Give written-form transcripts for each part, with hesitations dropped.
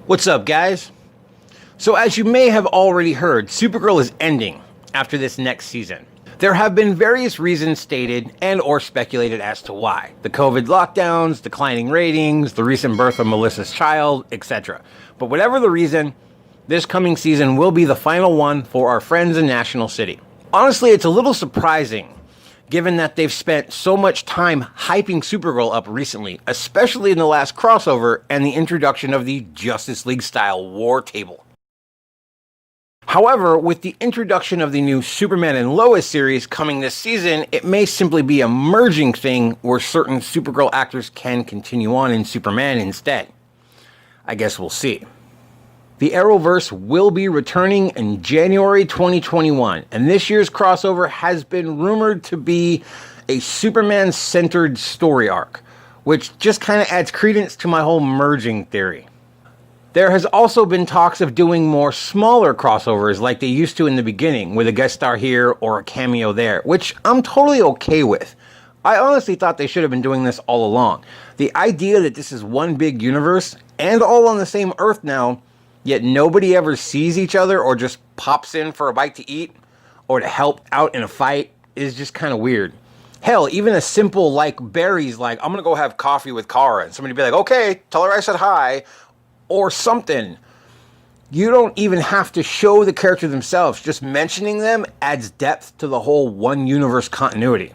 What's up, guys? So as you may have already heard, Supergirl is ending after this next season. There have been various reasons stated and or speculated as to why. The COVID lockdowns, declining ratings, the recent birth of Melissa's child, etc. But whatever the reason, this coming season will be the final one for our friends in National City. Honestly, it's a little surprising given that they've spent so much time hyping Supergirl up recently, especially in the last crossover and the introduction of the Justice League-style war table. However, with the introduction of the new Superman and Lois series coming this season, it may simply be a merging thing where certain Supergirl actors can continue on in Superman instead. I guess we'll see. The Arrowverse will be returning in January 2021, and this year's crossover has been rumored to be a Superman-centered story arc, which just kind of adds credence to my whole merging theory. There has also been talks of doing more smaller crossovers like they used to in the beginning, with a guest star here or a cameo there, which I'm totally okay with. I honestly thought they should have been doing this all along. The idea that this is one big universe, and all on the same Earth now, yet nobody ever sees each other or just pops in for a bite to eat or to help out in a fight is just kind of weird. Hell, even a simple like Barry's like, I'm gonna go have coffee with Kara, and somebody be like, okay, tell her I said hi, or something. You don't even have to show the character themselves. Just mentioning them adds depth to the whole one universe continuity.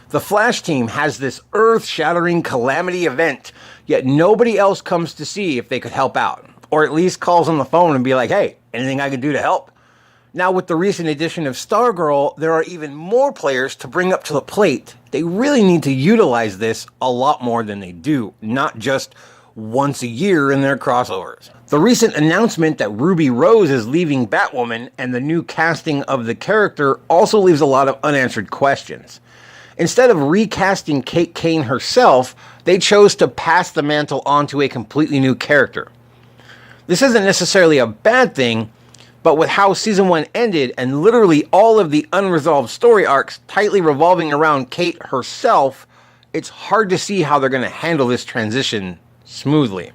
The Flash team has this earth-shattering calamity event, yet nobody else comes to see if they could help out. Or at least calls on the phone and be like, hey, anything I can do to help? Now with the recent addition of Stargirl, there are even more players to bring up to the plate. They really need to utilize this a lot more than they do, not just once a year in their crossovers. The recent announcement that Ruby Rose is leaving Batwoman and the new casting of the character also leaves a lot of unanswered questions. Instead of recasting Kate Kane herself, they chose to pass the mantle on to a completely new character. This isn't necessarily a bad thing, but with how Season 1 ended and literally all of the unresolved story arcs tightly revolving around Kate herself, it's hard to see how they're going to handle this transition smoothly.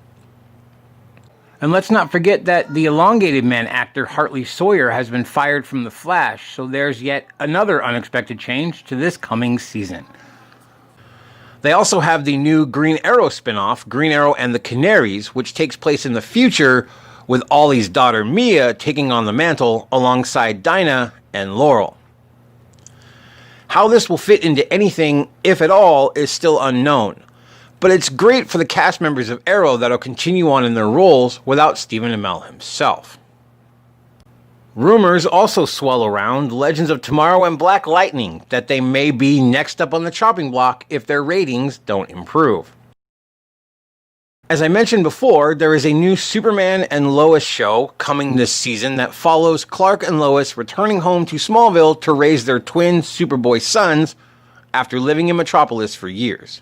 And let's not forget that the Elongated Man actor Hartley Sawyer has been fired from The Flash, so there's yet another unexpected change to this coming season. They also have the new Green Arrow spinoff, Green Arrow and the Canaries, which takes place in the future with Ollie's daughter Mia taking on the mantle alongside Dinah and Laurel. How this will fit into anything, if at all, is still unknown. But it's great for the cast members of Arrow that'll continue on in their roles without Stephen Amell himself. Rumors also swirl around Legends of Tomorrow and Black Lightning that they may be next up on the chopping block if their ratings don't improve. As I mentioned before, there is a new Superman and Lois show coming this season that follows Clark and Lois returning home to Smallville to raise their twin Superboy sons after living in Metropolis for years.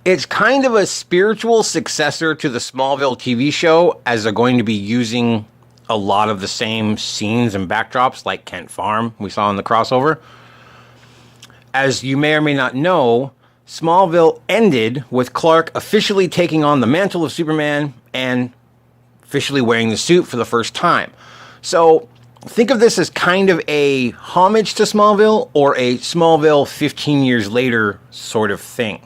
It's kind of a spiritual successor to the Smallville TV show, as they're going to be using a lot of the same scenes and backdrops like Kent Farm we saw in the crossover. As you may or may not know, Smallville ended with Clark officially taking on the mantle of Superman and officially wearing the suit for the first time. So think of this as kind of a homage to Smallville or a Smallville 15 years later sort of thing.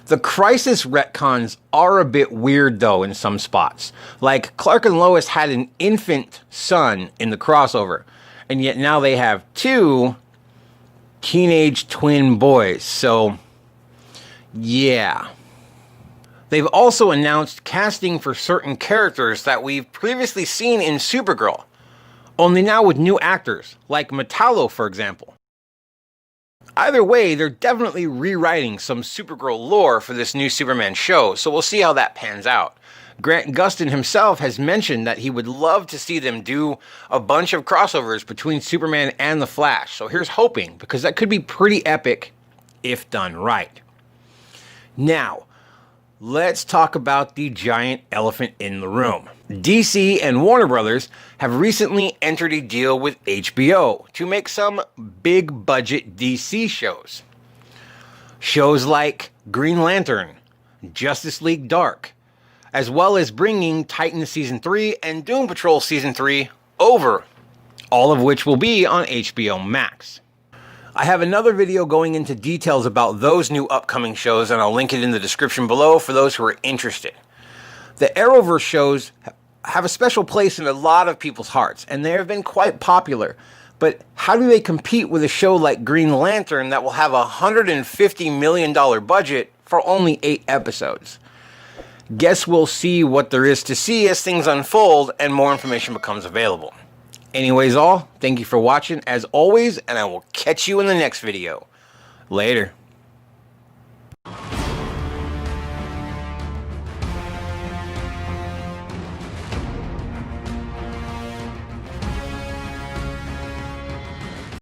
The Crisis retcons are a bit weird though in some spots. Like Clark and Lois had an infant son in the crossover, and yet now they have two teenage twin boys, so yeah. They've also announced casting for certain characters that we've previously seen in Supergirl, only now with new actors, like Metallo for example. Either way, they're definitely rewriting some Supergirl lore for this new Superman show, so we'll see how that pans out. Grant Gustin himself has mentioned that he would love to see them do a bunch of crossovers between Superman and The Flash, so here's hoping, because that could be pretty epic if done right. Now, let's talk about the giant elephant in the room. DC and Warner Brothers have recently entered a deal with HBO to make some big budget DC shows. Shows like Green Lantern, Justice League Dark, as well as bringing Titans Season 3 and Doom Patrol Season 3 over, all of which will be on HBO Max. I have another video going into details about those new upcoming shows, and I'll link it in the description below for those who are interested. The Arrowverse shows have a special place in a lot of people's hearts, and they have been quite popular. But how do they compete with a show like Green Lantern that will have a $150 million budget for only 8 episodes? Guess we'll see what there is to see as things unfold and more information becomes available. Anyways, thank you for watching as always, and I will catch you in the next video. Later.